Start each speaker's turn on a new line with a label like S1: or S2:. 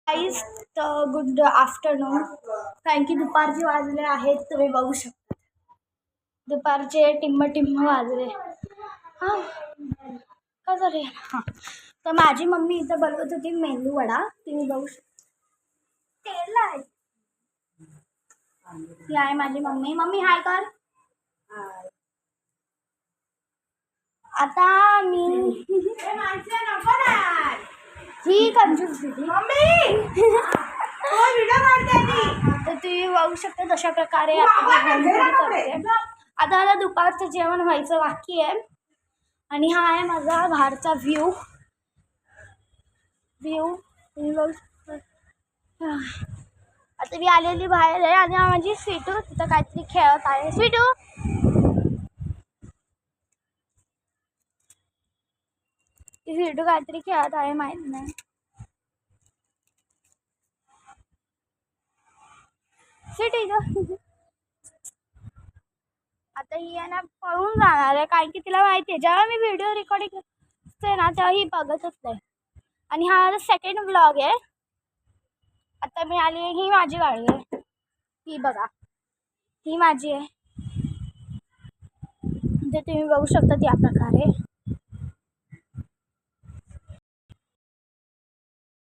S1: Guys तर good afternoon. कारण की दुपारचे वाजले आहेत, तुम्ही बघू शकता दुपारचे टिम्म वाजले. हां का झाले. हां तर माझी मम्मी इथं बनवत होती मेंदू वडा, तुम्ही बघू शकता. तेल आहे. ही आहे माझी मम्मी. मम्मी हाय कर. आता मी ही कंजूस दिली तर तुम्ही बघू शकता तशा प्रकारे आता मी करते. आता मला दुपारचं जेवण व्हायचं बाकी आहे. आणि हा आहे माझा बाहेरचा व्ह्यू तुम्ही बघू शकता. आता मी आलेली बाहेर आहे आणि माझी स्वीटू तिथं काहीतरी खेळत आहे. स्वीटू काहीतरी खेळत आहे, माहित नाही. स्वीटू इथं आता ही आहे ना पळून जाणार आहे, कारण की तिला माहिती आहे जेव्हा मी व्हिडिओ रेकॉर्डिंग करते ना तेव्हा ही बघतच नाही. आणि हा माझा सेकंड व्लॉग आहे. आता मी आली आहे, ही माझी गाडी आहे. ही बघा, ही माझी आहे. म्हणजे तुम्ही बघू शकता त्या प्रकारे.